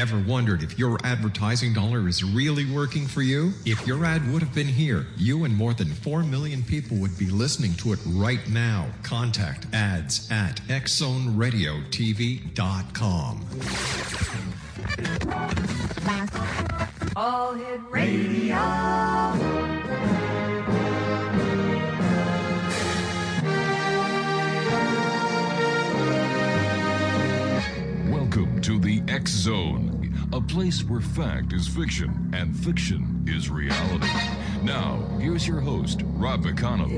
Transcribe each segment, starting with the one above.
Ever wondered if your advertising dollar is really working for you? If your ad would have been here, you and more than 4 million people would be listening to it right now. Contact ads at xzoneradiotv.com. All Hit Radio. Welcome to the X Zone, a place where fact is fiction and fiction is reality. Now, here's your host, Rob McConnell.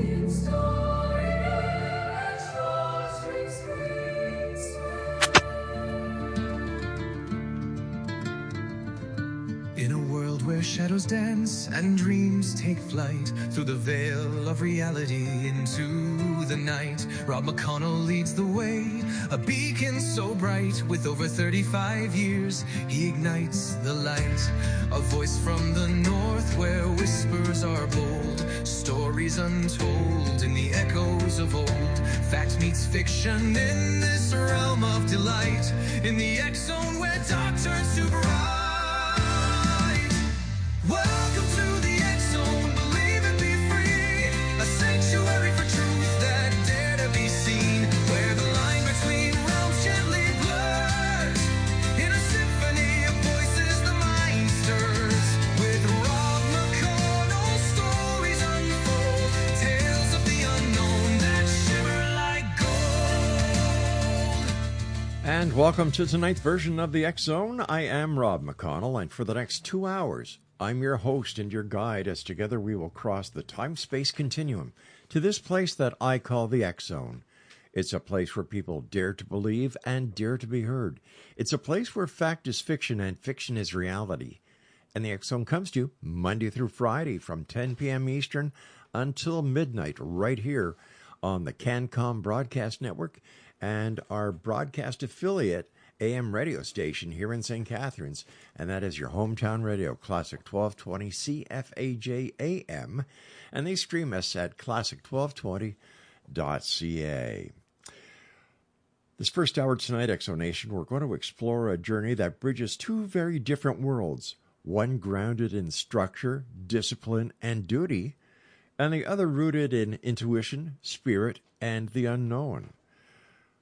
In a world where shadows dance and dreams take flight through the veil of reality into the night, Rob McConnell leads the way, a beacon so bright. With over 35 years, he ignites the light. A voice from the north where whispers are bold, stories untold in the echoes of old. Fact meets fiction in this realm of delight, in the X Zone where dark turns to bright. Welcome to the X Zone, believe and be free, a sanctuary for truth that dare to be seen, where the line between realms gently blurs, in a symphony of voices the mind stirs, with Rob McConnell stories unfold, tales of the unknown that shimmer like gold. And welcome to tonight's version of the X Zone. I am Rob McConnell, and for the next 2 hours, I'm your host and your guide as together we will cross the time-space continuum to this place that I call the X Zone. It's a place where people dare to believe and dare to be heard. It's a place where fact is fiction and fiction is reality. And the X Zone comes to you Monday through Friday from 10 p.m. Eastern until midnight right here on the CanCom Broadcast Network and our broadcast affiliate AM radio station here in St. Catharines, and that is your hometown radio, Classic 1220 CFAJ AM, and they stream us at classic1220.ca. This first hour tonight, Exonation, we're going to explore a journey that bridges two very different worlds, one grounded in structure, discipline, and duty, and the other rooted in intuition, spirit, and the unknown.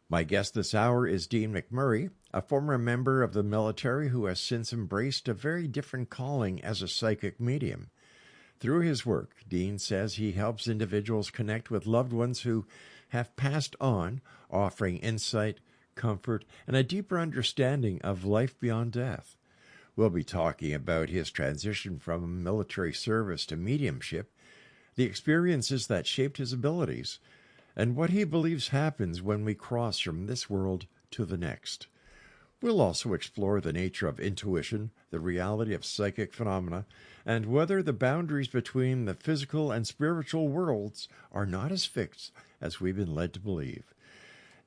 My guest this hour is Dean McMURRAY, a former member of the military who has since embraced a very different calling as a psychic medium. Through his work, Dean says he helps individuals connect with loved ones who have passed on, offering insight, comfort, and a deeper understanding of life beyond death. We'll be talking about his transition from military service to mediumship, the experiences that shaped his abilities, and what he believes happens when we cross from this world to the next. We'll also explore the nature of intuition, the reality of psychic phenomena, and whether the boundaries between the physical and spiritual worlds are not as fixed as we've been led to believe.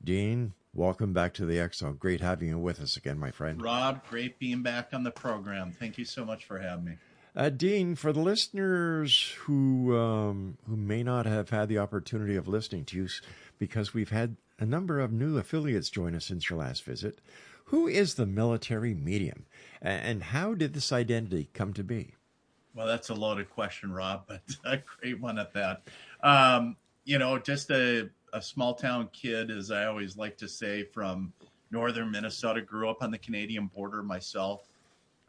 Dean, welcome back to the X Zone. Great having you with us again, my friend. Rob, great being back on the program. Thank you so much for having me. Dean, for the listeners who may not have had the opportunity of listening to you, because we've had a number of new affiliates join us since your last visit, who is the military medium, and how did this identity come to be? Well, that's a loaded question, Rob, but a great one at that. Just a small town kid, as I always like to say, from northern Minnesota, grew up on the Canadian border myself.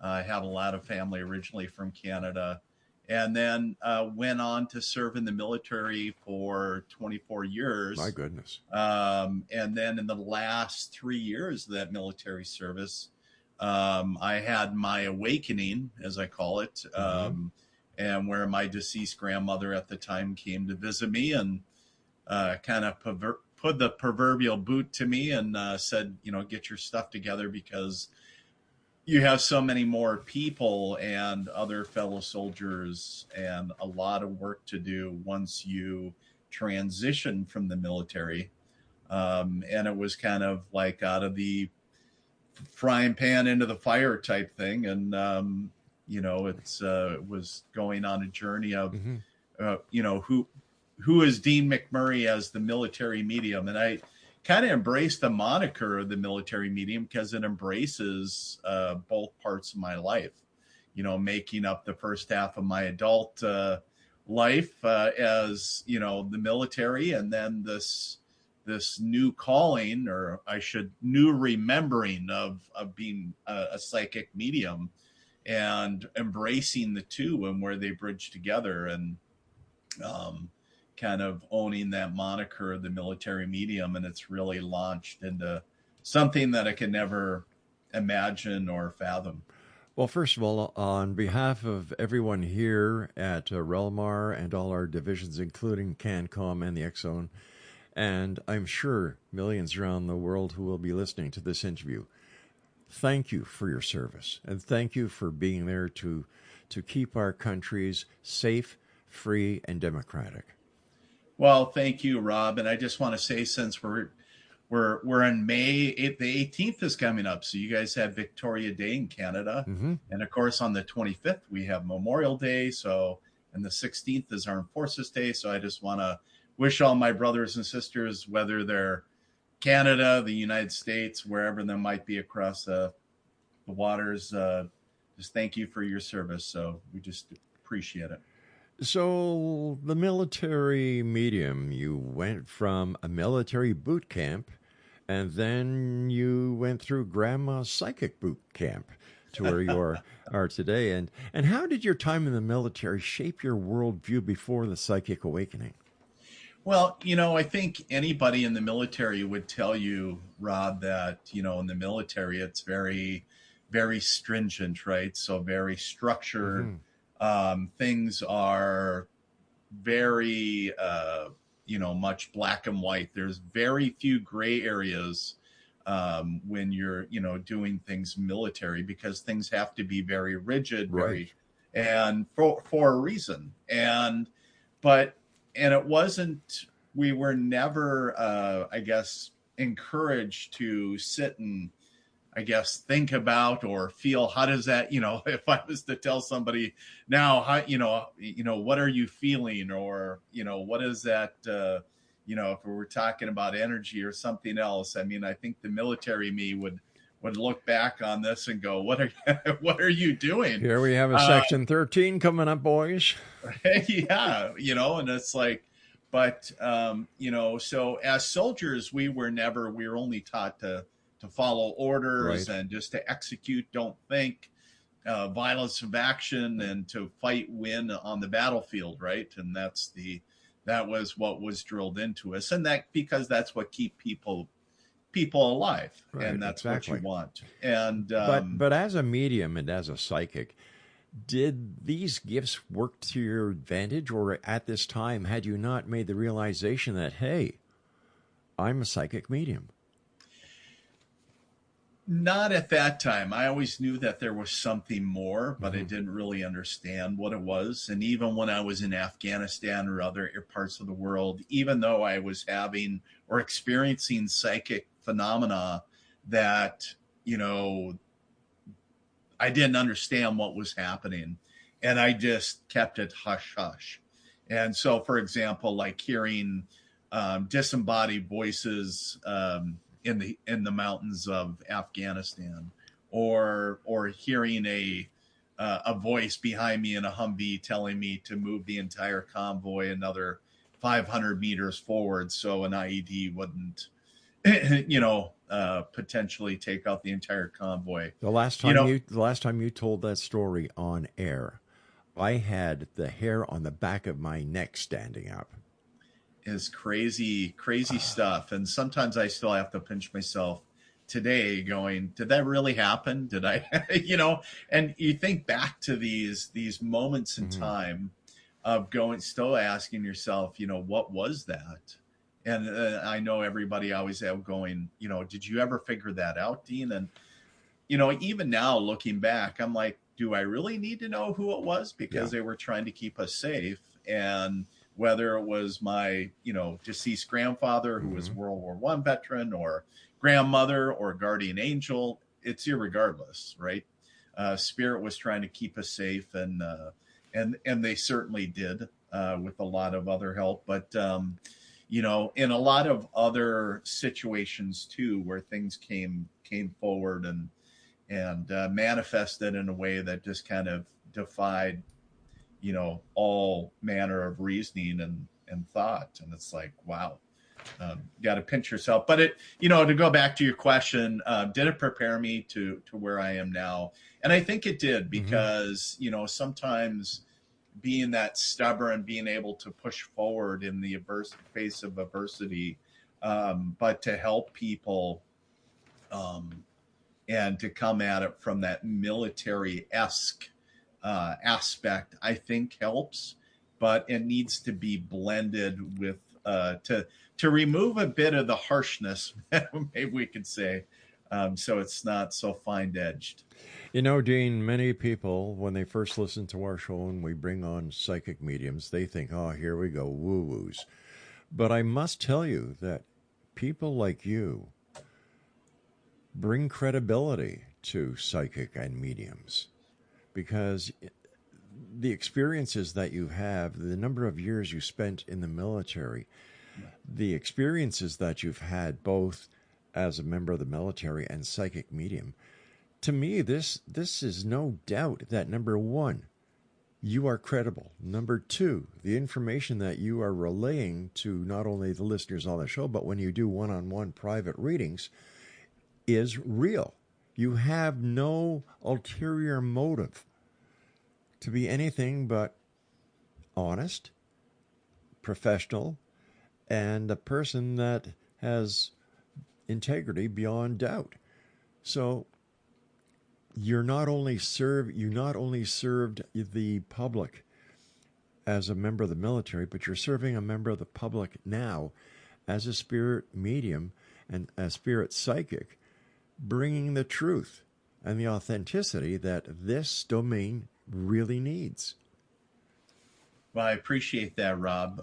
I had a lot of family originally from Canada, and then went on to serve in the military for 24 years. My goodness. And then in the last 3 years of that military service, I had my awakening, as I call it, and where my deceased grandmother at the time came to visit me and kind of put the proverbial boot to me and said, get your stuff together because you have so many more people and other fellow soldiers and a lot of work to do once you transition from the military. And it was kind of like out of the frying pan into the fire type thing. And, it was going on a journey of, who is Dean McMURRAY as the military medium? And I kind of embraced the moniker of the military medium because it embraces both parts of my life, making up the first half of my adult life as, the military, and then this new calling, or new remembering of being a psychic medium, and embracing the two and where they bridge together, and kind of owning that moniker of the military medium. And it's really launched into something that I could never imagine or fathom. Well, first of all, on behalf of everyone here at REL-MAR and all our divisions, including CANCOM and the X-Zone, and I'm sure millions around the world who will be listening to this interview, thank you for your service, and thank you for being there to keep our countries safe, free, and democratic. Well, thank you, Rob. And I just want to say, since we're in May, the 18th is coming up. So you guys have Victoria Day in Canada. Mm-hmm. And of course, on the 25th, we have Memorial Day. And the 16th is Armed Forces Day. So I just want to wish all my brothers and sisters, whether they're Canada, the United States, wherever they might be across the waters, just thank you for your service. So we just appreciate it. So the military medium, you went from a military boot camp, and then you went through grandma's psychic boot camp to where you are today. And how did your time in the military shape your worldview before the psychic awakening? Well, I think anybody in the military would tell you, Rob, that, in the military, it's very, very stringent, right? So very structured. Mm-hmm. Things are very, much black and white. There's very few gray areas when you're, doing things military, because things have to be very rigid, right, and for a reason. And it wasn't, we were never, encouraged to sit and, think about or feel, how does that, if I was to tell somebody now, how, what are you feeling? Or, what is that, if we were talking about energy or something else. I mean, I think the military me would look back on this and go, what are you doing? Here we have a Section 13 coming up, boys. Yeah, and it's like, but, so as soldiers, we were only taught to follow orders, right, and just to execute, don't think, violence of action, and to fight, win on the battlefield, right? And that was what was drilled into us, and that because that's what keep people alive, right, and that's exactly what you want. And but as a medium and as a psychic, did these gifts work to your advantage, or at this time had you not made the realization that, hey, I'm a psychic medium? Not at that time. I always knew that there was something more, but mm-hmm. I didn't really understand what it was. And even when I was in Afghanistan or other parts of the world, even though I was having or experiencing psychic phenomena that, I didn't understand what was happening, and I just kept it hush hush. And so, for example, like hearing disembodied voices in the mountains of Afghanistan, or hearing a voice behind me in a Humvee telling me to move the entire convoy another 500 meters forward so an IED wouldn't, potentially take out the entire convoy. The last time you told that story on air, I had the hair on the back of my neck standing up. Is crazy stuff. And sometimes I still have to pinch myself today going, did that really happen? Did I, and you think back to these moments in mm-hmm. time of still asking yourself, what was that? And I know everybody always going, did you ever figure that out, Dean? And, even now looking back, I'm like, do I really need to know who it was? Because they were trying to keep us safe. And whether it was my, deceased grandfather who was World War I veteran, or grandmother, or guardian angel, it's irregardless, right? Spirit was trying to keep us safe, and they certainly did with a lot of other help. But you know, in a lot of other situations too, where things came forward and manifested in a way that just kind of defied, you know, all manner of reasoning and thought. And it's like, wow, got to pinch yourself. But it, you know, to go back to your question, did it prepare me to where I am now? And I think it did, because, you know, sometimes being that stubborn, being able to push forward in the face of adversity, but to help people, and to come at it from that military-esque aspect, I think helps, but it needs to be blended with to remove a bit of the harshness, maybe we could say, so it's not so fine-edged. You know, Dean, many people, when they first listen to our show and we bring on psychic mediums, they think, oh, here we go, woo-woos. But I must tell you that people like you bring credibility to psychic and mediums, because the experiences that you have, the number of years you spent in the military, the experiences that you've had both as a member of the military and psychic medium, to me, this is no doubt that, number one, you are credible. Number two, the information that you are relaying to not only the listeners on the show, but when you do one-on-one private readings, is real. You have no ulterior motive to be anything but honest, professional, and a person that has integrity beyond doubt. So you not only served the public as a member of the military, but you're serving a member of the public now as a spirit medium and a spirit psychic, bringing the truth and the authenticity that this domain really needs. Well, I appreciate that, Rob.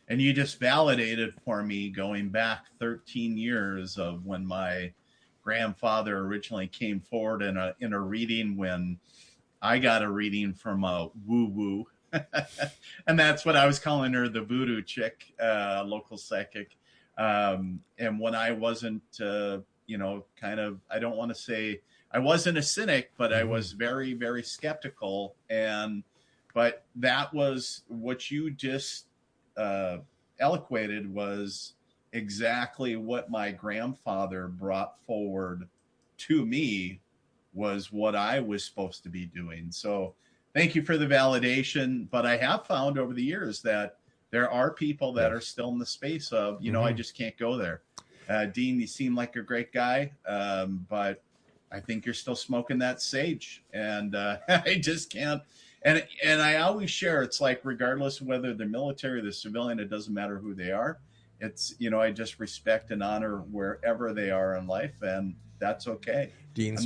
And you just validated for me, going back 13 years of when my grandfather originally came forward in a reading, when I got a reading from a woo-woo. And that's what I was calling her, the voodoo chick, local psychic. And when I wasn't, you know, kind of, I don't want to say I wasn't a cynic, but I was very, very skeptical. But that was what you just eloquated, was exactly what my grandfather brought forward to me, was what I was supposed to be doing. So thank you for the validation. But I have found over the years that there are people that are still in the space of, you know, I just can't go there. Dean, you seem like a great guy, but I think you're still smoking that sage, and I just can't. And I always share, it's like, regardless of whether they're military or the civilian, it doesn't matter who they are. It's, you know, I just respect and honor wherever they are in life, and that's okay. Dean, I'm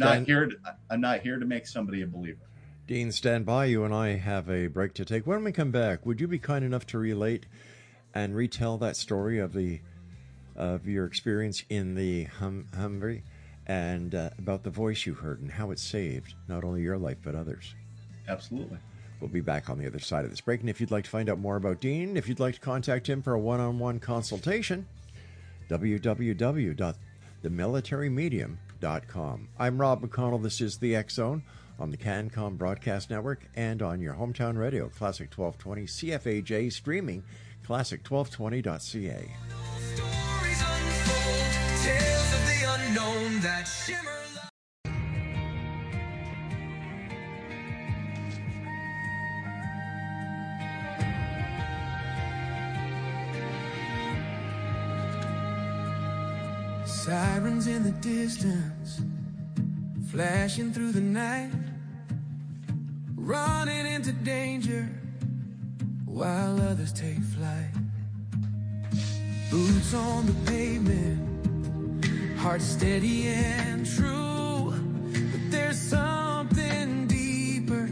not here to make somebody a believer. Dean, stand by. You and I have a break to take. When we come back, would you be kind enough to relate and retell that story of your experience in the Humvee, and about the voice you heard and how it saved not only your life but others? Absolutely. We'll be back on the other side of this break. And if you'd like to find out more about Dean, if you'd like to contact him for a one-on-one consultation, www.themilitarymedium.com. I'm Rob McConnell. This is the X Zone on the CanCom Broadcast Network and on your hometown radio, Classic 1220 CFAJ, streaming classic1220.ca. Stories unfold, tales of the unknown that shimmer. Sirens in the distance, flashing through the night, running into danger while others take flight. Boots on the pavement, heart steady and true, but there's something deeper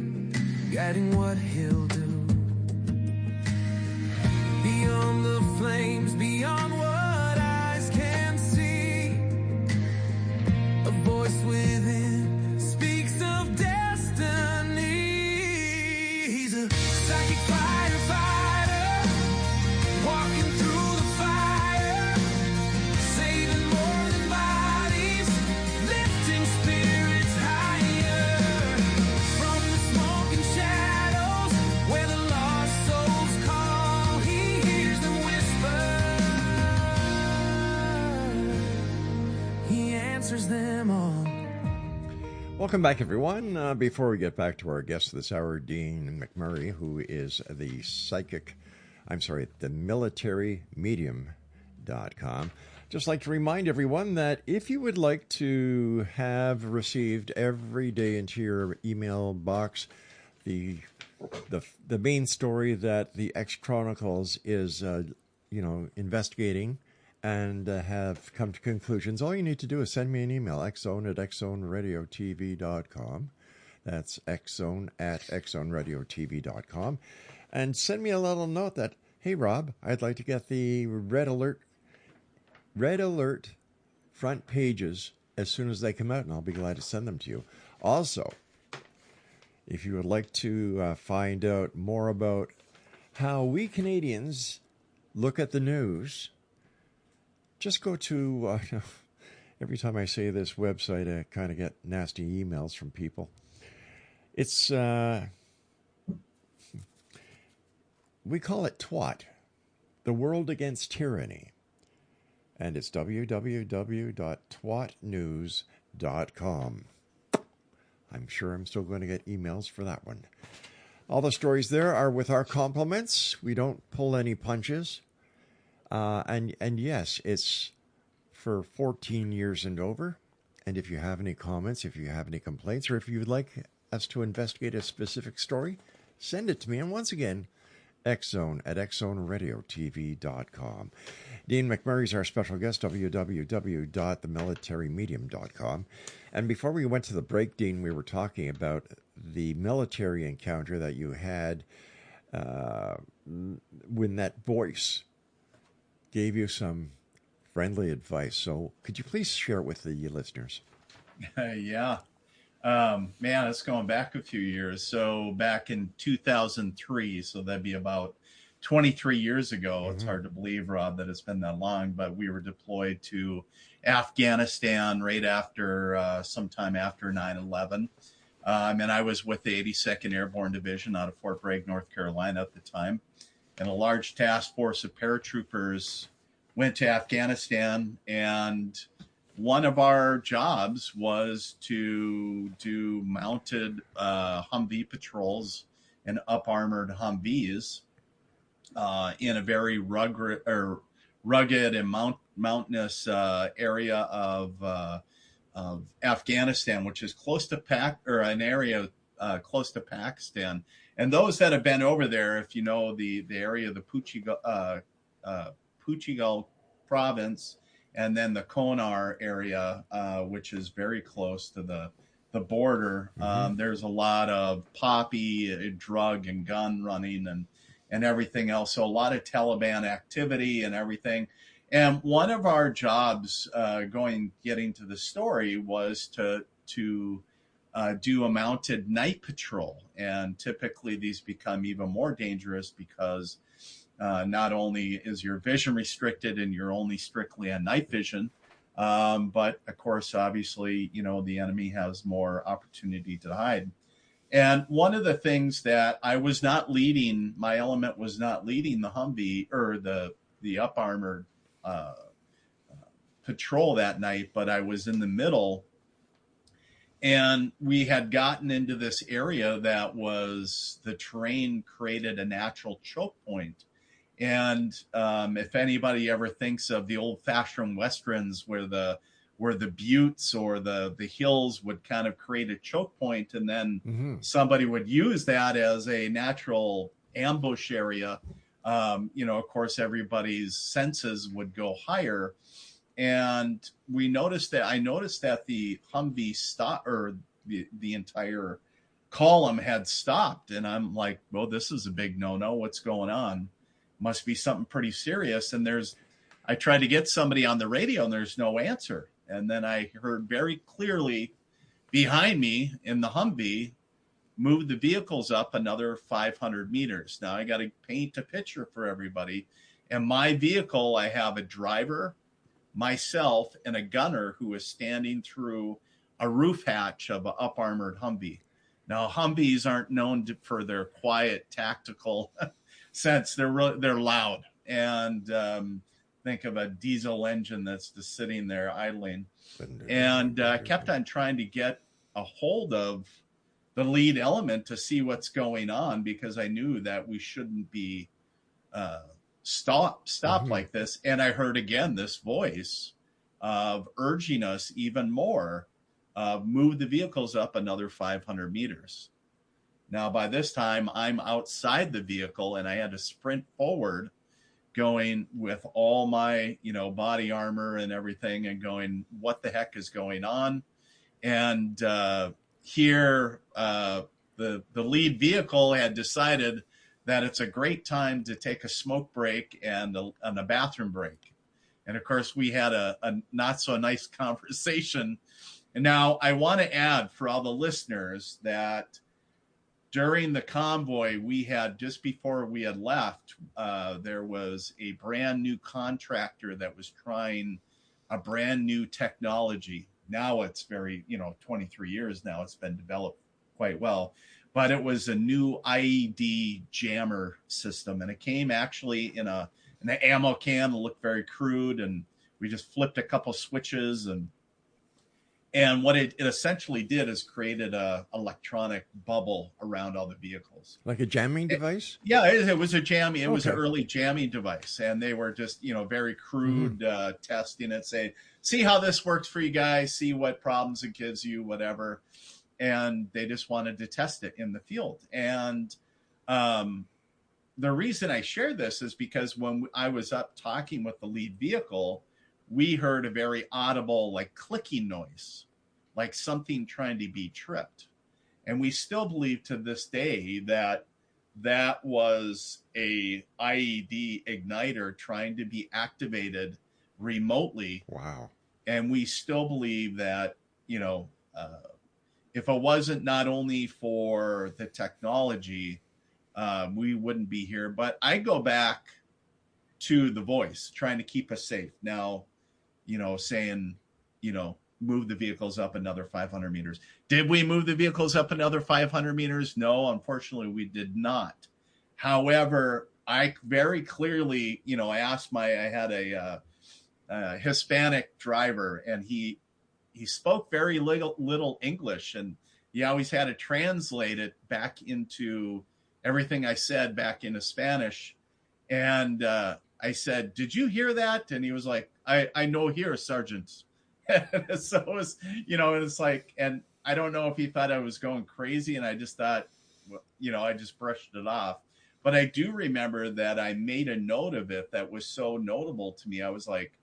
guiding what he'll do. Beyond the flames, beyond what eyes can see, a voice within speaks of destiny. He's a psychic firefighter, walking through the them all. Welcome back, everyone. Before we get back to our guest this hour, Dean McMURRAY, who is the military-medium.com, just like to remind everyone that if you would like to have received every day into your email box the main story that the X Chronicles is investigating and have come to conclusions, all you need to do is send me an email, xzone@xzoneradiotv.com. That's xzone@xzoneradiotv.com. And send me a little note that, hey, Rob, I'd like to get the Red Alert front pages as soon as they come out, and I'll be glad to send them to you. Also, if you would like to find out more about how we Canadians look at the news, just go to, every time I say this website, I kind of get nasty emails from people. It's, we call it TWAT, The World Against Tyranny. And it's www.twatnews.com. I'm sure I'm still going to get emails for that one. All the stories there are with our compliments. We don't pull any punches. And yes, it's for 14 years and over. And if you have any comments, if you have any complaints, or if you would like us to investigate a specific story, send it to me. And once again, xzone@xzoneradiotv.com. Dean McMurray is our special guest, www.themilitarymedium.com. And before we went to the break, Dean, we were talking about the military encounter that you had when that voice gave you some friendly advice. So could you please share it with the listeners? Yeah. Man, it's going back a few years. So back in 2003, so that'd be about 23 years ago. Mm-hmm. It's hard to believe, Rob, that it's been that long, but we were deployed to Afghanistan right after, sometime after 9/11. And I was with the 82nd Airborne Division out of Fort Bragg, North Carolina at the time. And a large task force of paratroopers went to Afghanistan, and one of our jobs was to do mounted Humvee patrols and up-armored Humvees in a very rugged and mountainous area of Afghanistan, which is close to an area close to Pakistan. And those that have been over there, if you know the area of the Puchigal province, and then the Konar area, which is very close to the border. Mm-hmm. There's a lot of poppy, drug and gun running and everything else. So a lot of Taliban activity and everything. And one of our jobs, getting to the story, was to do a mounted night patrol. And typically these become even more dangerous because not only is your vision restricted and you're only strictly on night vision, but of course, obviously, the enemy has more opportunity to hide. And one of the things that I was not leading, my element was not leading the Humvee or the up armored patrol that night, but I was in the middle. And we had gotten into this area that was, the terrain created a natural choke point. And if anybody ever thinks of the old-fashioned westerns where the buttes or the hills would kind of create a choke point, and then mm-hmm. somebody would use that as a natural ambush area, of course, everybody's senses would go higher. And I noticed that the Humvee stopped, or the entire column had stopped. And I'm like, well, this is a big no-no. What's going on? Must be something pretty serious. And I tried to get somebody on the radio and there's no answer. And then I heard very clearly behind me in the Humvee, move the vehicles up another 500 meters. Now I got to paint a picture for everybody. And my vehicle, I have a driver, myself, and a gunner who is standing through a roof hatch of an up-armored Humvee. Now, Humvees aren't known for their quiet, tactical sense. They're loud. And think of a diesel engine that's just sitting there idling, and kept on trying to get a hold of the lead element to see what's going on, because I knew that we shouldn't be stopped like this. And I heard again this voice of urging us even more, move the vehicles up another 500 meters. Now, by this time, I'm outside the vehicle, and I had to sprint forward, going with all my, body armor and everything, and going, what the heck is going on? And here, the lead vehicle had decided that it's a great time to take a smoke break and a bathroom break. And of course, we had a not so nice conversation. And now I want to add for all the listeners that during the convoy we had, just before we had left, there was a brand new contractor that was trying a brand new technology. Now it's very, 23 years now, it's been developed quite well, but it was a new IED jammer system. And it came actually in an ammo can. It looked very crude, and we just flipped a couple switches, and what it essentially did is created a electronic bubble around all the vehicles. Like a jamming device? Yeah, it was a jamming. It was an early jamming device. And they were just, very crude testing it, saying, see how this works for you guys, see what problems it gives you, whatever. And they just wanted to test it in the field. And the reason I share this is because when I was up talking with the lead vehicle, we heard a very audible, like clicking noise, like something trying to be tripped. And we still believe to this day that that was a IED igniter trying to be activated remotely. Wow. And we still believe that, if it wasn't not only for the technology, we wouldn't be here. But I go back to the voice trying to keep us safe. Now, saying, move the vehicles up another 500 meters. Did we move the vehicles up another 500 meters? No, unfortunately, we did not. However, I very clearly, I asked I had a Hispanic driver, and he spoke very little English, and he always had to translate it back into everything I said back into Spanish. And I said, did you hear that? And he was like, I know here, Sergeant. So it was, it's like, and I don't know if he thought I was going crazy, and I just thought, I just brushed it off. But I do remember that I made a note of it that was so notable to me. I was like,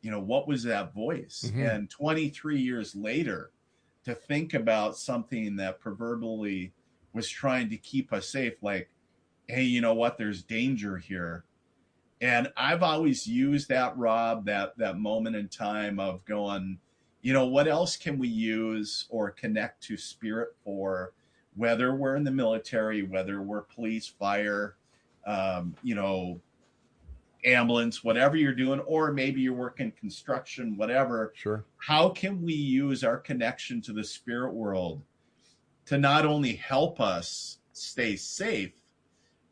what was that voice? Mm-hmm. And 23 years later, to think about something that proverbially was trying to keep us safe, like, hey, you know what? There's danger here. And I've always used that, Rob, that moment in time of going, what else can we use or connect to spirit for, whether we're in the military, whether we're police, fire, ambulance, whatever you're doing, or maybe you're working construction, whatever. Sure. How can we use our connection to the spirit world to not only help us stay safe,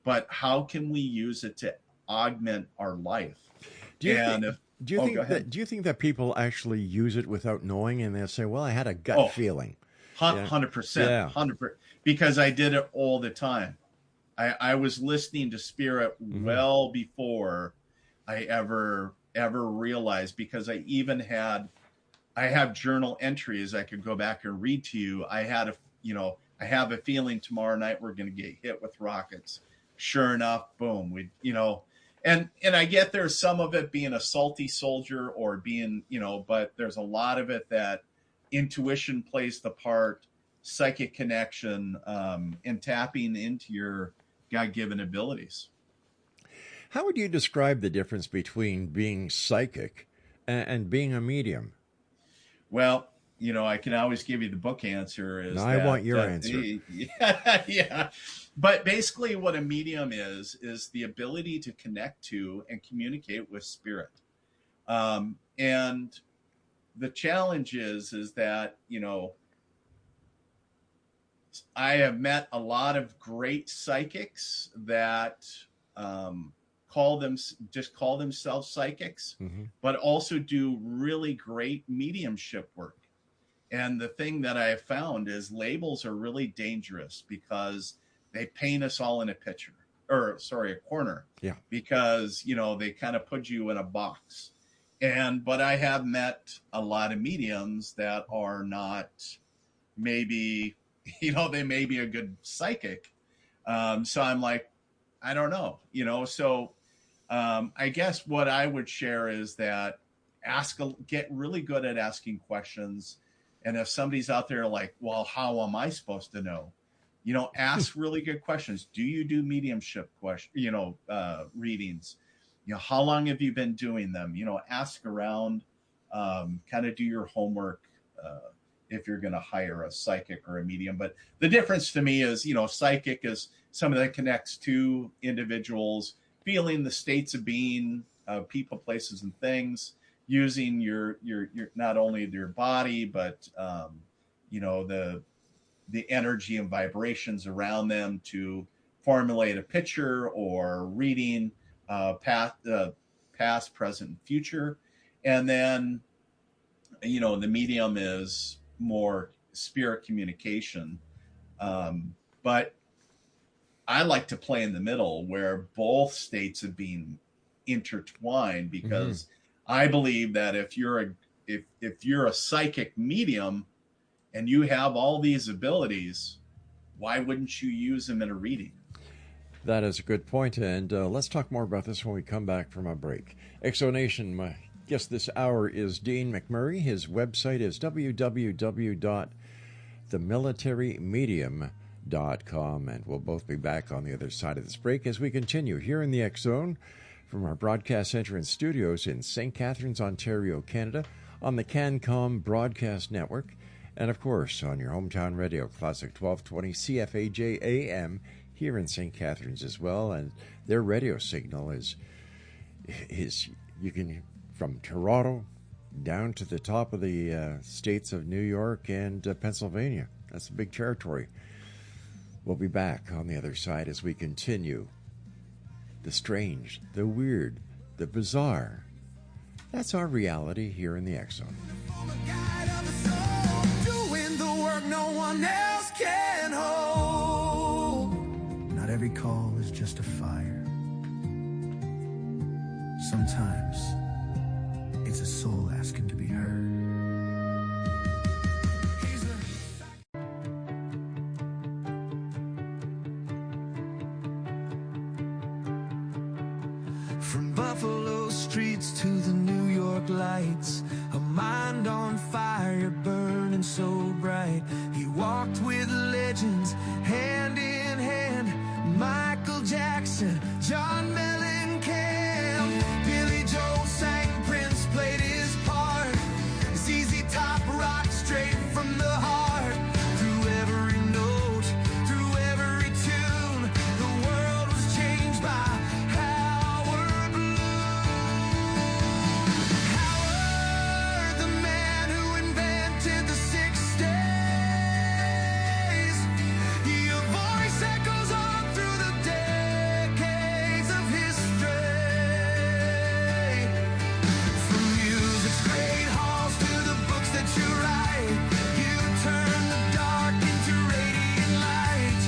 but how can we use it to augment our life? Do you think that people actually use it without knowing, and they'll say, well, I had a gut feeling? 100%. Yeah. 100%. Because I did it all the time. I was listening to spirit well before I ever realized, because I have journal entries I could go back and read to you. I have a feeling tomorrow night we're going to get hit with rockets. Sure enough, boom, and I get there's some of it being a salty soldier or being, but there's a lot of it that intuition plays the part, psychic connection, and tapping into your God-given abilities. How would you describe the difference between being psychic and being a medium? Well, I can always give you the book answer. I want your answer. Yeah. But basically what a medium is the ability to connect to and communicate with spirit. And the challenge is that, I have met a lot of great psychics that just call themselves psychics, but also do really great mediumship work. And the thing that I have found is labels are really dangerous because they paint us all in a picture, or sorry, a corner. Yeah. Because, you know, they kind of put you in a box. But I have met a lot of mediums that are not maybe, you know, they may be a good psychic. So I'm like, I don't know, you know, so I guess what I would share is that get really good at asking questions. And if somebody's out there like, well, how am I supposed to know? You know, ask really good questions. Do you do mediumship readings? You know, how long have you been doing them? You know, ask around, kind of do your homework if you're going to hire a psychic or a medium. But the difference to me is, you know, psychic is somebody that connects to individuals, feeling the states of being, people, places, and things, using your not only your body, but you know, the energy and vibrations around them to formulate a picture or reading past, present, and future. And then, you know, the medium is more spirit communication. But I like to play in the middle where both states of being intertwined, because I believe that if you're a psychic medium and you have all these abilities, why wouldn't you use them in a reading? That is a good point, and let's talk more about this when we come back from a break. Exonation, my guest this hour is Dean McMurray. His website is www.themilitarymedium.com, and we'll both be back on the other side of this break as we continue here in the X Zone from our broadcast center and studios in St. Catharines, Ontario, Canada, on the CanCom Broadcast Network, and of course on your hometown radio, Classic 1220 CFAJ AM, here in St. Catharines as well. And their radio signal is you can, from Toronto down to the top of the states of New York and Pennsylvania. That's a big territory. We'll be back on the other side as we continue the strange, the weird, the bizarre. That's our reality here in the X Zone. Doing the work no one else can hold. Not every call is just a fire. Sometimes it's a soul asking to be heard. From Buffalo streets to the New York lights, a mind on fire burning so bright. He walked with legends hand in hand. Michael Jackson, John Mellencamp, Billy Joel sang, Prince played his part. ZZ Top rock straight from the heart. Through every note, through every tune, the world was changed by Howard Bloom. Howard, the man who invented the 6 days. Your voice echoes on through the decades of history. From music's great halls to the books that you write, you turn the dark into radiant light.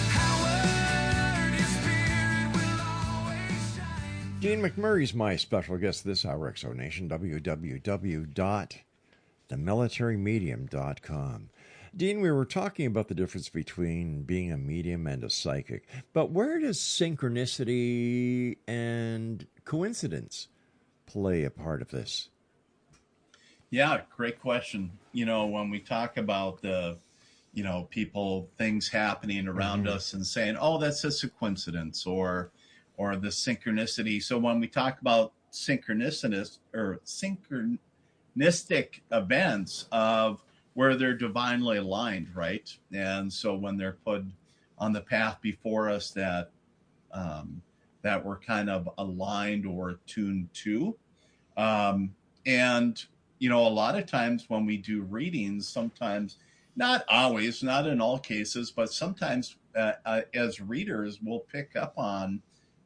Howard, your spirit will always shine. Dean McMurray's my special guest this hour, Exonation, www.themilitarymedium.com. Dean, we were talking about the difference between being a medium and a psychic, but where does synchronicity and coincidence play a part of this? Yeah, great question. You know, when we talk about things happening around us and saying, oh, that's just a coincidence, or the synchronicity. So when we talk about synchronistic events of where they're divinely aligned, right? And so when they're put on the path before us that we're kind of aligned or tuned to. And, you know, a lot of times when we do readings, sometimes, not always, not in all cases, but sometimes as readers, we'll pick up on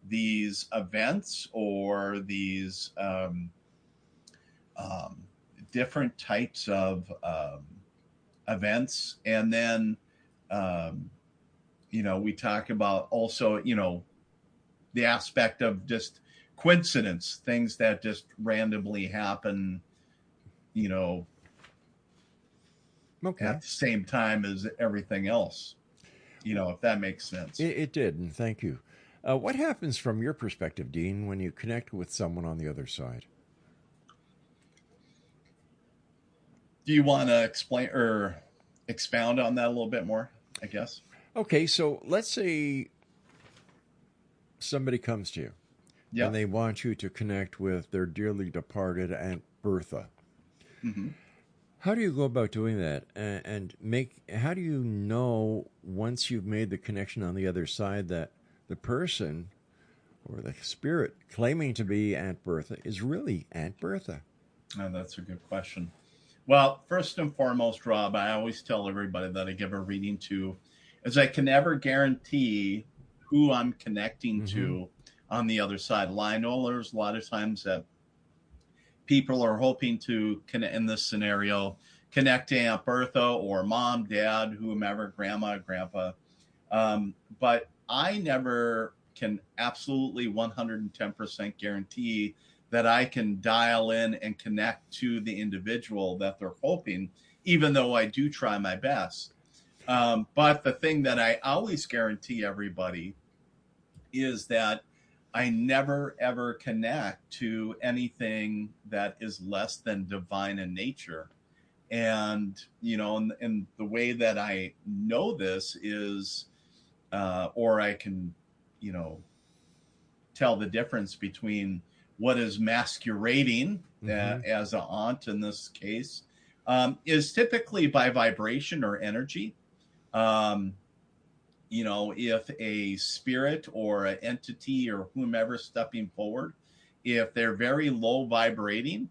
these events or these different types of events. And then, we talk about also, the aspect of just coincidence, things that just randomly happen, Okay. at the same time as everything else, if that makes sense. It did, and thank you. What happens from your perspective, Dean, when you connect with someone on the other side? Do you want to explain or expound on that a little bit more, I guess? Okay, so let's say somebody comes to you Yeah. and they want you to connect with their dearly departed Aunt Bertha. Mm-hmm. How do you go about doing that? And how do you know once you've made the connection on the other side that the person or the spirit claiming to be Aunt Bertha is really Aunt Bertha? Oh, that's a good question. Well, first and foremost, Rob, I always tell everybody that I give a reading to is I can never guarantee who I'm connecting to on the other side. I know there's a lot of times that people are hoping to connect in this scenario, connect to Aunt Bertha or mom, dad, whomever, grandma, grandpa. But I never can absolutely 110% guarantee that I can dial in and connect to the individual that they're hoping, even though I do try my best. But the thing that I always guarantee everybody is that I never, ever connect to anything that is less than divine in nature. And, and the way that I know this is, or I can, tell the difference between what is masquerading as an aunt in this case, is typically by vibration or energy. If a spirit or an entity or whomever stepping forward, if they're very low vibrating,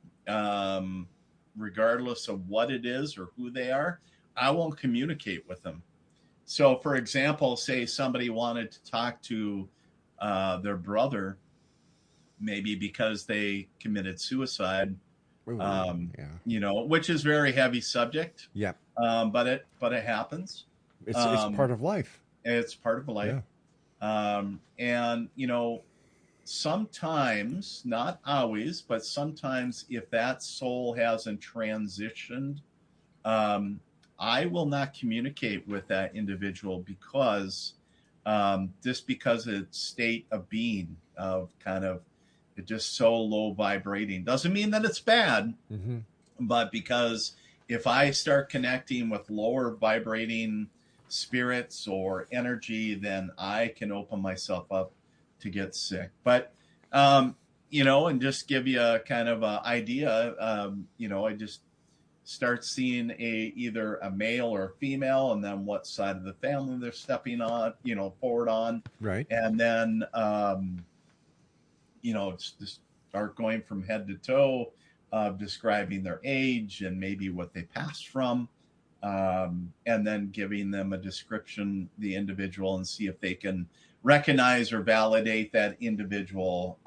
regardless of what it is or who they are, I won't communicate with them. So, for example, say somebody wanted to talk to their brother, maybe because they committed suicide, which is very heavy subject. Yeah. But it happens. It's part of life. It's part of life. Yeah. And, sometimes, not always, but sometimes if that soul hasn't transitioned, I will not communicate with that individual because because its state of being of kind of it just so low vibrating. Doesn't mean that it's bad, but because if I start connecting with lower vibrating spirits or energy, then I can open myself up to get sick. But, and just give you a kind of a idea, I just start seeing either a male or a female, and then what side of the family they're stepping on, forward on. Right. And then, just start going from head to toe, describing their age and maybe what they passed from. And then giving them a description, the individual, and see if they can recognize or validate that individual,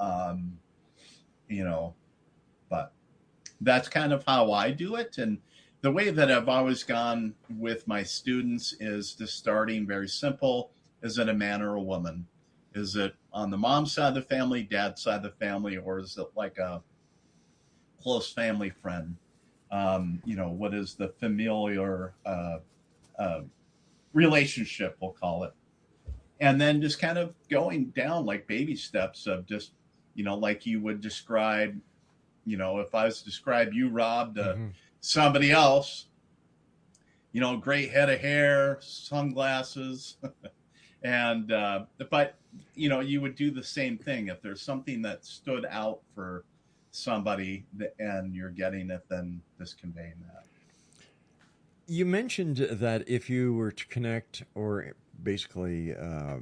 but that's kind of how I do it. And the way that I've always gone with my students is just starting very simple. Is it a man or a woman? Is it on the mom side of the family, dad side of the family, or is it like a close family friend? What is the familiar relationship, we'll call it. And then just kind of going down like baby steps of just, like you would describe, if I was to describe you, Rob, to somebody else, great head of hair, sunglasses. And, but, you would do the same thing. If there's something that stood out for somebody and you're getting it, then just conveying that. You mentioned that if you were to connect, or basically, I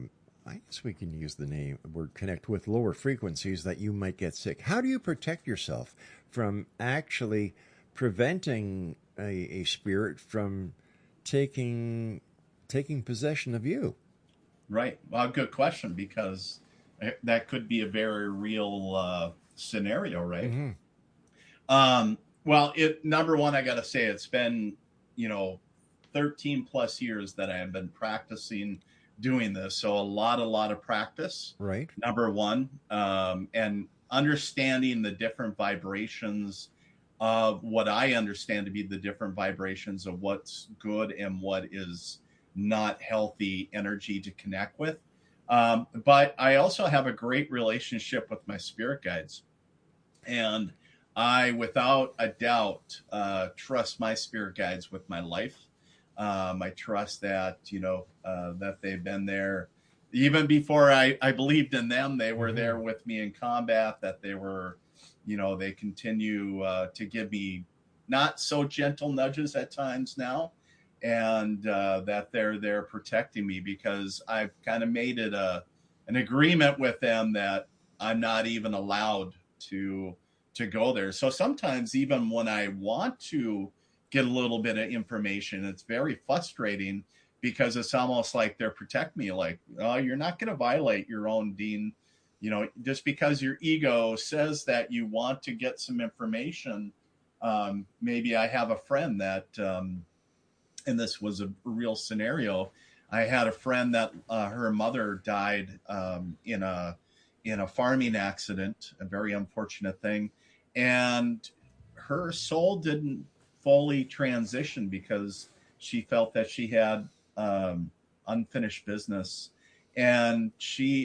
guess we can use the word connect with lower frequencies, that you might get sick. How do you protect yourself from actually preventing a spirit from taking possession of you? Right. Well, good question, because that could be a very real scenario, right? Well, number one, I got to say, it's been, 13 plus years that I have been practicing doing this. So a lot of practice. Right. Number one, and understanding the different vibrations of what I understand to be the different vibrations of what's good and what is not healthy energy to connect with. But I also have a great relationship with my spirit guides. And I, without a doubt, trust my spirit guides with my life. I trust that, that they've been there even before I believed in them. They were there with me in combat, that they were, they continue to give me not so gentle nudges at times now, and that they're there protecting me, because I've kind of made it an agreement with them that I'm not even allowed to go there. So sometimes, even when I want to get a little bit of information, it's very frustrating, because it's almost like they're protecting me, like, oh, you're not going to violate your own Dean. Just because your ego says that you want to get some information. Maybe I have a friend that, and this was a real scenario. I had a friend that her mother died in a farming accident, a very unfortunate thing. And her soul didn't fully transition because she felt that she had unfinished business. And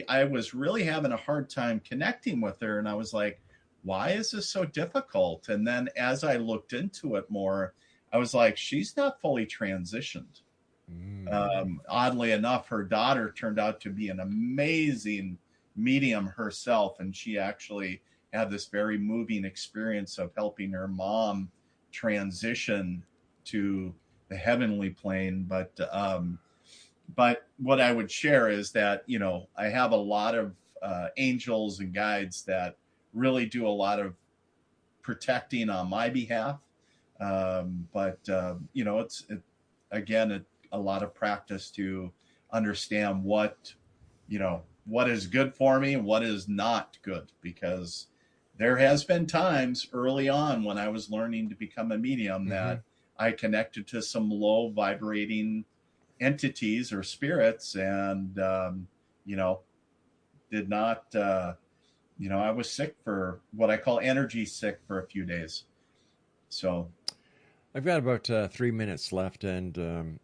I was really having a hard time connecting with her. And I was like, why is this so difficult? And then as I looked into it more, I was like, she's not fully transitioned. Oddly enough, her daughter turned out to be an amazing medium herself. And she actually had this very moving experience of helping her mom transition to the heavenly plane. But what I would share is that, I have a lot of angels and guides that really do a lot of protecting on my behalf. It's a lot of practice to understand what is good for me and what is not good, because there has been times early on when I was learning to become a medium that I connected to some low vibrating entities or spirits, and did not I was sick, for what I call energy sick, for a few days. So I've got about 3 minutes left, and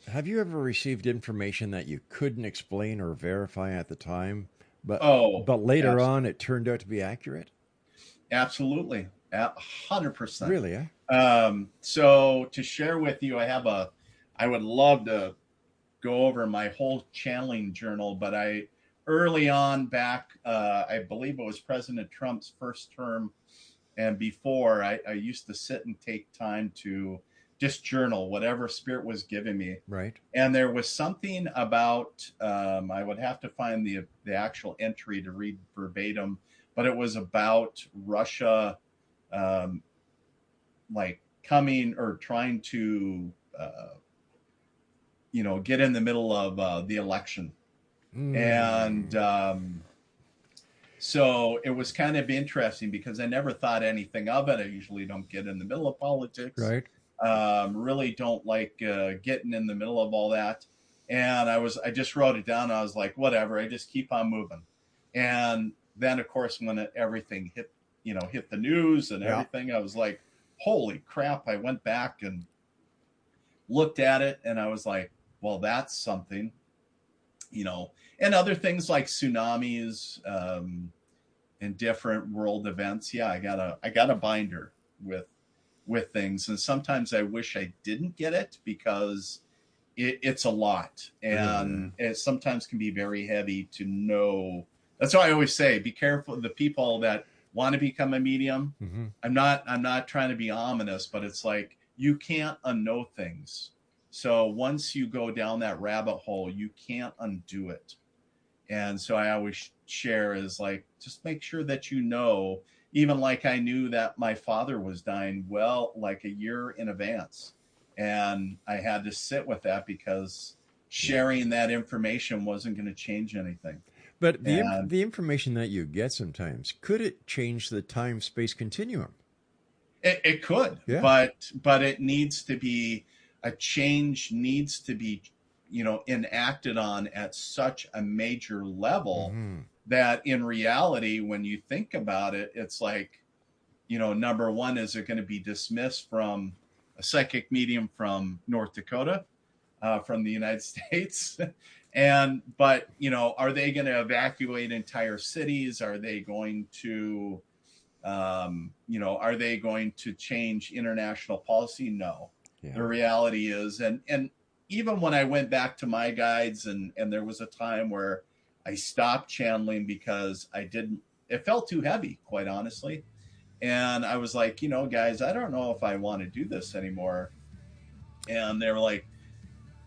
have you ever received information that you couldn't explain or verify at the time, but later on it turned out to be accurate? Absolutely. 100%. Really, eh? So to share with you, I would love to go over my whole channeling journal, but early on back, I believe it was President Trump's first term and before, I used to sit and take time to just journal whatever spirit was giving me. Right. And there was something about, I would have to find the actual entry to read verbatim, but it was about Russia, like coming or trying to, get in the middle of the election. And so it was kind of interesting, because I never thought anything of it. I usually don't get in the middle of politics. Right. Really don't like getting in the middle of all that. And I just wrote it down. I was like, whatever, I just keep on moving. And then, of course, when everything hit the news and everything, I was like, holy crap. I went back and looked at it, and I was like, well, that's something, and other things like tsunamis, and different world events. Yeah, I got a binder with things, and sometimes I wish I didn't get it, because it's a lot, and it sometimes can be very heavy to know. That's why I always say, be careful of the people that want to become a medium. I'm not trying to be ominous, but it's like, you can't unknow things. So once you go down that rabbit hole, you can't undo it. And so I always share is like, just make sure that even like I knew that my father was dying, like a year in advance. And I had to sit with that, because sharing that information wasn't going to change anything. But And the information that you get sometimes, could it change the time-space continuum? it could, Yeah. but it needs to be, a change needs to be, enacted on at such a major level that in reality, when you think about it, it's like, number one, is it going to be dismissed from a psychic medium from North Dakota, from the United States? But are they going to evacuate entire cities? Are they going to, are they going to change international policy? No. Yeah. The reality is, and even when I went back to my guides, and there was a time where I stopped channeling because it felt too heavy, quite honestly. And I was like, guys, I don't know if I want to do this anymore. And they were like,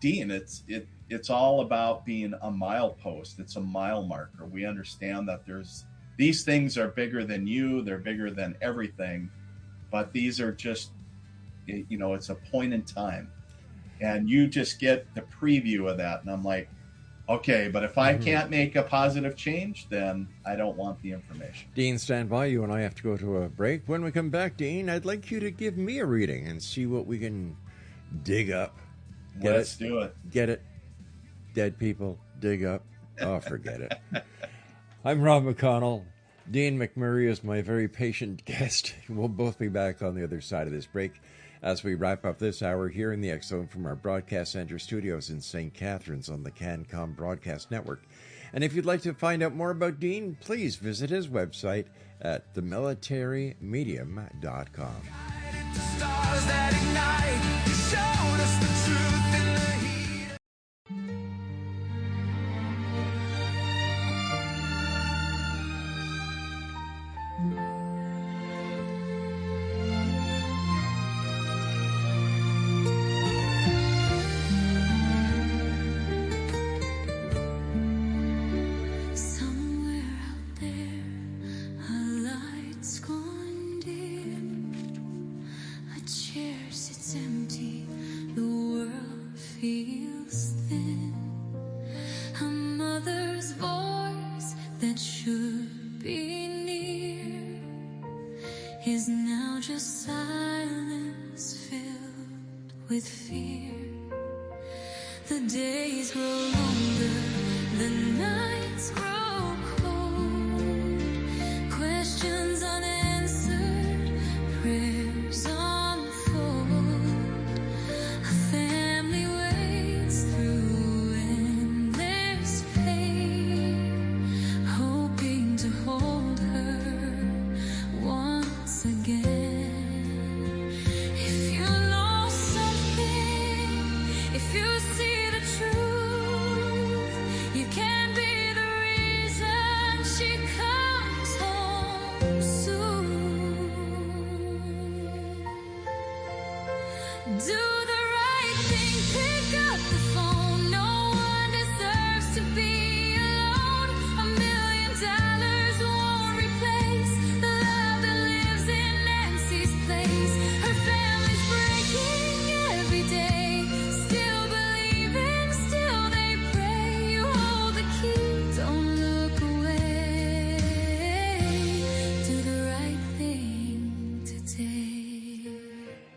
Dean, it's all about being a milepost. It's a mile marker. We understand that these things are bigger than you. They're bigger than everything, but these are just, it's a point in time, and you just get the preview of that. And I'm like, okay, but if I can't make a positive change, then I don't want the information. Dean, stand by. You and I have to go to a break. When we come back, Dean, I'd like you to give me a reading and see what we can dig up. Let's do it. Get it? Dead people, dig up. Oh, forget it. I'm Rob McConnell. Dean McMurray is my very patient guest. We'll both be back on the other side of this break as we wrap up this hour here in the X Zone from our broadcast center studios in St. Catharines on the CanCom Broadcast Network. And if you'd like to find out more about Dean, please visit his website at themilitary.medium.com.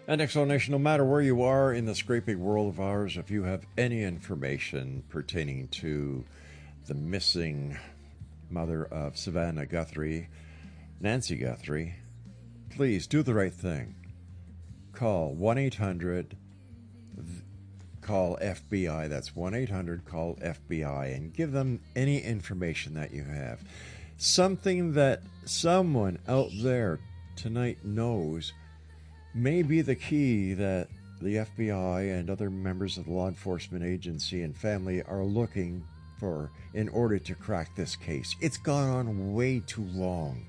And explanation, no matter where you are in the scraping world of ours, if you have any information pertaining to the missing mother of Savannah Guthrie, Nancy Guthrie, please do the right thing. Call 1-800, call FBI, that's 1-800, call FBI, and give them any information that you have. Something that someone out there tonight knows may be the key that the FBI and other members of the law enforcement agency and family are looking for in order to crack this case. It's gone on way too long.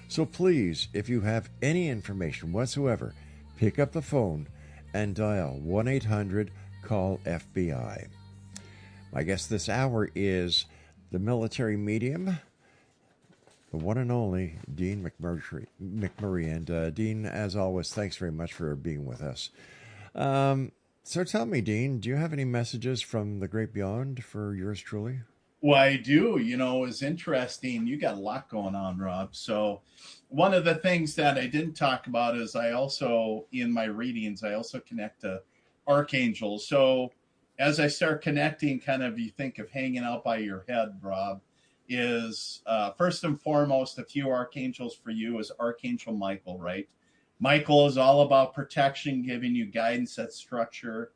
So please, if you have any information whatsoever, pick up the phone and dial 1-800-CALL-FBI. My guest this hour is the military medium, the one and only Dean McMurray. And Dean, as always, thanks very much for being with us. So tell me, Dean, do you have any messages from the great beyond for yours truly? Well, I do. It's interesting. You got a lot going on, Rob. So, one of the things that I didn't talk about is I also, in my readings, I also connect to archangels. So, as I start connecting, kind of, you think of hanging out by your head, Rob, is first and foremost, a few archangels for you is Archangel Michael, right? Michael is all about protection, giving you guidance, that structure.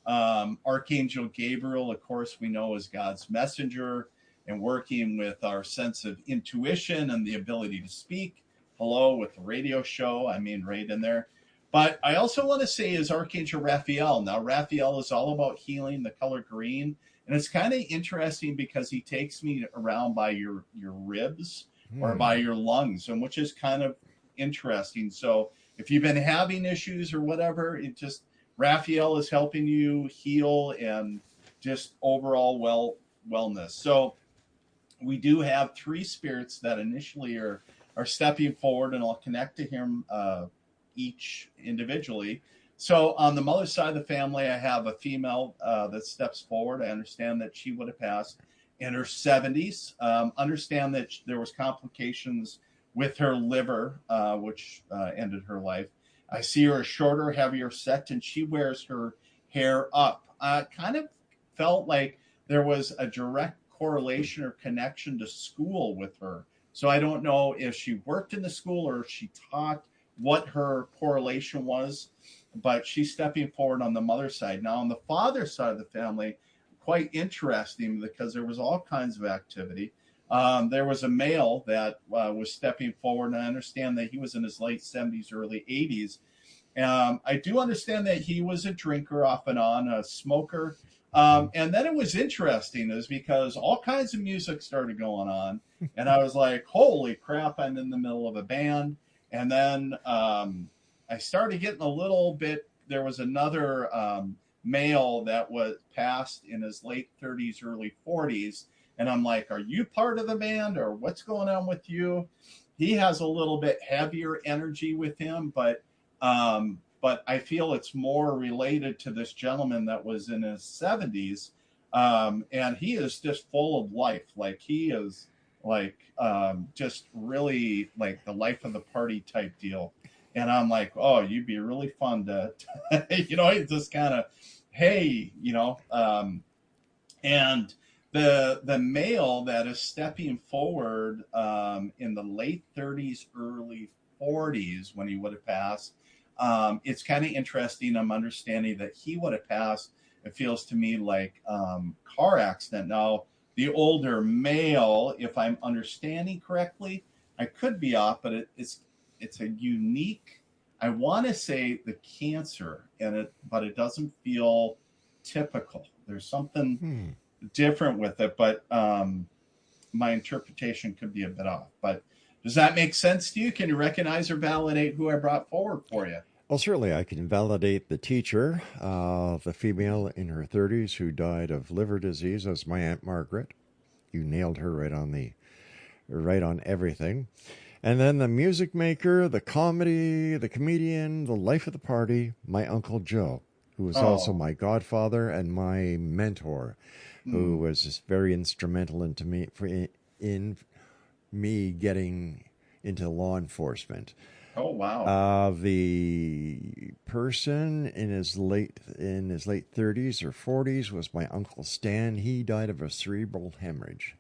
Archangel Gabriel, of course, we know is God's messenger and working with our sense of intuition and the ability to speak. Hello, with the radio show, I mean, right in there. But I also want to say is Archangel Raphael. Now, Raphael is all about healing, the color green. And it's kind of interesting because he takes me around by your ribs or by your lungs, and which is kind of interesting. So if you've been having issues or whatever, it just Raphael is helping you heal and just overall wellness. So we do have three spirits that initially are stepping forward, and I'll connect to him each individually. So on the mother's side of the family, I have a female that steps forward. I understand that she would have passed in her 70s. Understand that there was complications with her liver, which ended her life. I see her shorter, heavier set, and she wears her hair up. Kind of felt like there was a direct correlation or connection to school with her. So I don't know if she worked in the school or if she taught, what her correlation was, but she's stepping forward on the mother's side. Now, on the father's side of the family, quite interesting because there was all kinds of activity. There was a male that was stepping forward, and I understand that he was in his late 70s, early 80s. I do understand that he was a drinker off and on, a smoker. And then it was interesting is because all kinds of music started going on. And I was like, holy crap, I'm in the middle of a band. And then I started getting a little bit, there was another male that was passed in his late 30s, early 40s. And I'm like, are you part of the band or what's going on with you? He has a little bit heavier energy with him, but I feel it's more related to this gentleman that was in his 70s. And he is just full of life. Like he is like just really like the life of the party type deal. And I'm like, oh, you'd be really fun to it's just kind of, hey, and the male that is stepping forward in the late 30s, early 40s when he would have passed, it's kind of interesting. I'm understanding that he would have passed, it feels to me like car accident. Now, the older male, if I'm understanding correctly, I could be off, but it's a unique, I want to say the cancer in it, but it doesn't feel typical. There's something different with it, but my interpretation could be a bit off. But does that make sense to you? Can you recognize or validate who I brought forward for you? Well, certainly I can validate the teacher, the female in her 30s who died of liver disease. As my Aunt Margaret. You nailed her right on everything. And then the music maker, the comedian, the life of the party, my Uncle Joe, who was also my godfather and my mentor, who was just very instrumental in me getting into law enforcement. Oh, wow. The person in his late 30s or 40s was my Uncle Stan. He died of a cerebral hemorrhage.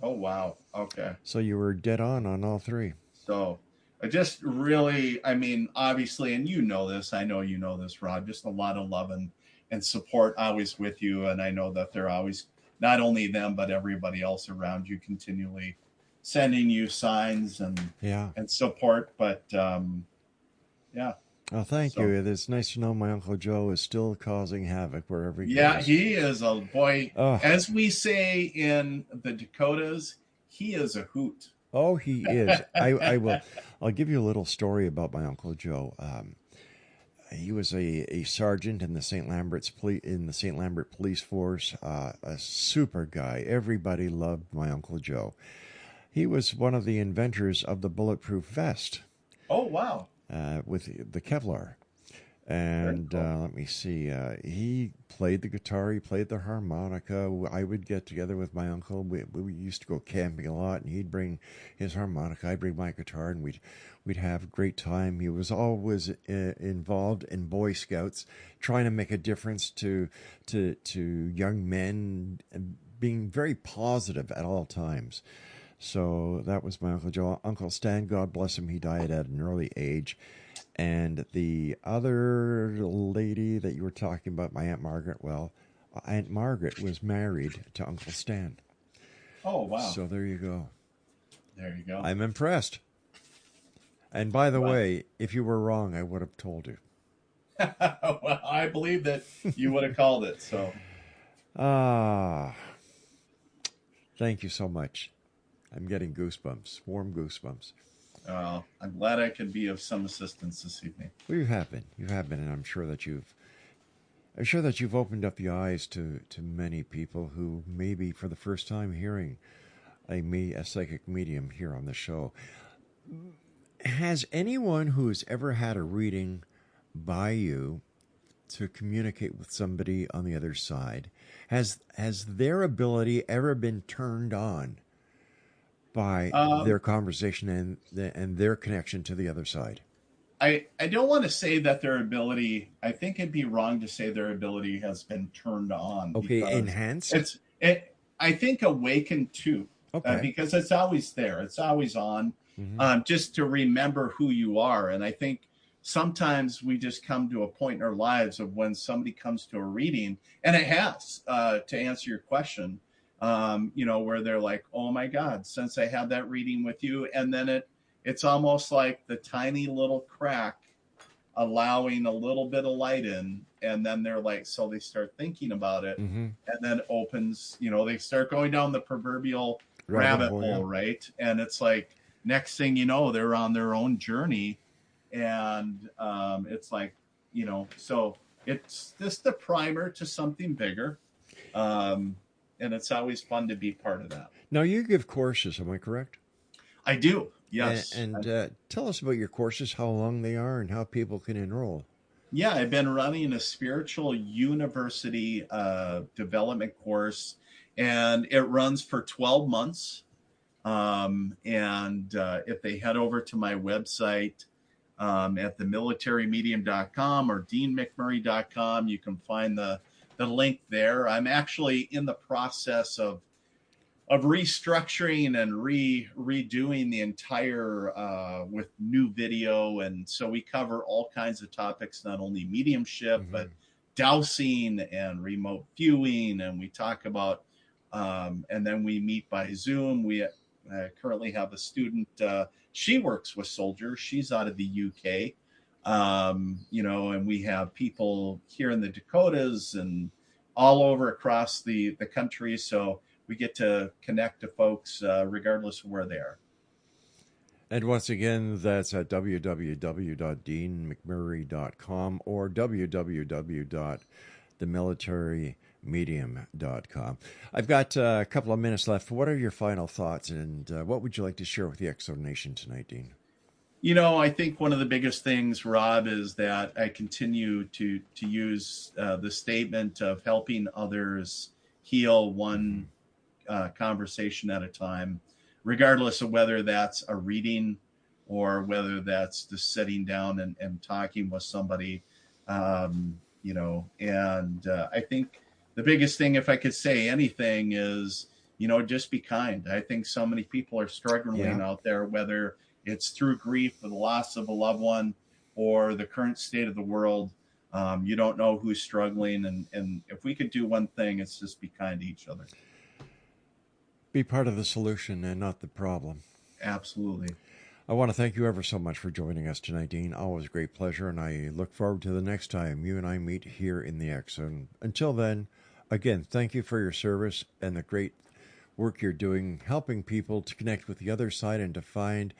Oh, wow. Okay. So you were dead on all three. So I just really, I mean, obviously, and you know this, I know you know this, Rob, just a lot of love and support always with you. And I know that they're always, not only them, but everybody else around you continually sending you signs and support. But yeah. Oh, thank you. It's nice to know my Uncle Joe is still causing havoc wherever he goes. Yeah, he is a boy. As we say in the Dakotas, he is a hoot. Oh, he is. I'll give you a little story about my Uncle Joe. He was a sergeant in the St. Lambert Police Force, a super guy. Everybody loved my Uncle Joe. He was one of the inventors of the bulletproof vest. Oh, wow. With the Kevlar. And let me see. He played the guitar. He played the harmonica. I would get together with my uncle. We used to go camping a lot, and he'd bring his harmonica. I'd bring my guitar, and we'd have a great time. He was always involved in Boy Scouts, trying to make a difference to young men, being very positive at all times. So that was my Uncle Joe. Uncle Stan, God bless him, he died at an early age. And the other lady that you were talking about, my Aunt Margaret, well, Aunt Margaret was married to Uncle Stan. Oh, wow. So there you go. There you go. I'm impressed. And by the way, if you were wrong, I would have told you. Well, I believe that you would have called it, so. Thank you so much. I'm getting goosebumps, warm goosebumps. I'm glad I could be of some assistance this evening. Well, you have been, and I'm sure that you've opened up the eyes to many people who may be for the first time hearing a psychic medium here on the show. Has anyone who's ever had a reading by you to communicate with somebody on the other side, has their ability ever been turned on by their conversation and their connection to the other side? I don't want to say that their ability, I think it'd be wrong to say their ability has been turned on. Okay, enhanced? I think awakened too. Okay. Because it's always there. It's always on. Mm-hmm. Just to remember who you are. And I think sometimes we just come to a point in our lives of when somebody comes to a reading, and it has, to answer your question, where they're like, oh my God, since I had that reading with you. And then it's almost like the tiny little crack allowing a little bit of light in. And then they're like, so they start thinking about it, mm-hmm. and then opens, they start going down the proverbial rabbit hole, right? And it's like, next thing you know, they're on their own journey. And it's like, so it's just the primer to something bigger. And it's always fun to be part of that. Now, you give courses, am I correct? I do, yes. And tell us about your courses, how long they are, and how people can enroll. Yeah, I've been running a spiritual university development course, and it runs for 12 months. And if they head over to my website at themilitarymedium.com or deanmcmurray.com, you can find the link there. I'm actually in the process of restructuring and redoing the entire with new video. And so we cover all kinds of topics, not only mediumship, mm-hmm. but dowsing and remote viewing. And we talk about, and then we meet by Zoom. We currently have a student. She works with soldiers. She's out of the UK, and we have people here in the Dakotas and all over across the country. So we get to connect to folks regardless of where they are. And once again, that's at www.deanmcmurray.com or www.themilitarymedium.com. I've got a couple of minutes left. What are your final thoughts, and what would you like to share with the Exo Nation tonight, Dean? I think one of the biggest things, Rob, is that I continue to use the statement of helping others heal one conversation at a time, regardless of whether that's a reading or whether that's just sitting down and talking with somebody, and I think the biggest thing, if I could say anything, is, just be kind. I think so many people are struggling out there, whether it's through grief or the loss of a loved one or the current state of the world. You don't know who's struggling. And if we could do one thing, it's just be kind to each other. Be part of the solution and not the problem. Absolutely. I want to thank you ever so much for joining us tonight, Dean. Always a great pleasure, and I look forward to the next time you and I meet here in the X Zone. Until then, again, thank you for your service and the great work you're doing, helping people to connect with the other side and to find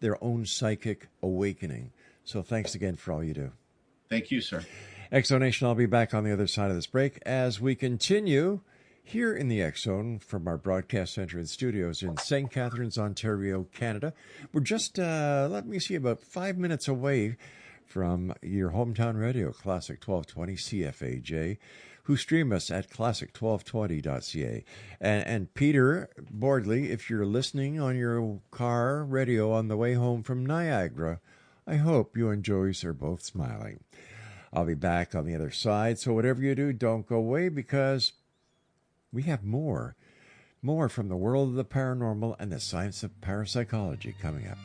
their own psychic awakening. So thanks again for all you do. Thank you, sir. X Zone Nation, I'll be back on the other side of this break as we continue here in the X Zone from our broadcast center and studios in St. Catharines, Ontario, Canada. We're just, about 5 minutes away from your hometown radio, Classic 1220 CFAJ, who stream us at classic1220.ca. And Peter Bordley, if you're listening on your car radio on the way home from Niagara, I hope you and Joyce are both smiling. I'll be back on the other side, so whatever you do, don't go away, because we have more from the world of the paranormal and the science of parapsychology coming up.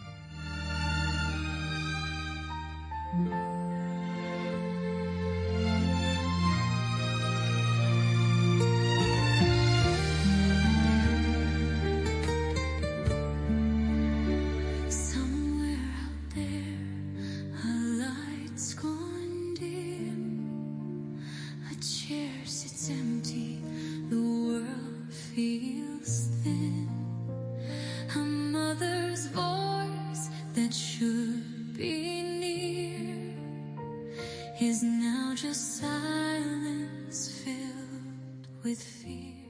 Is now just silence filled with fear.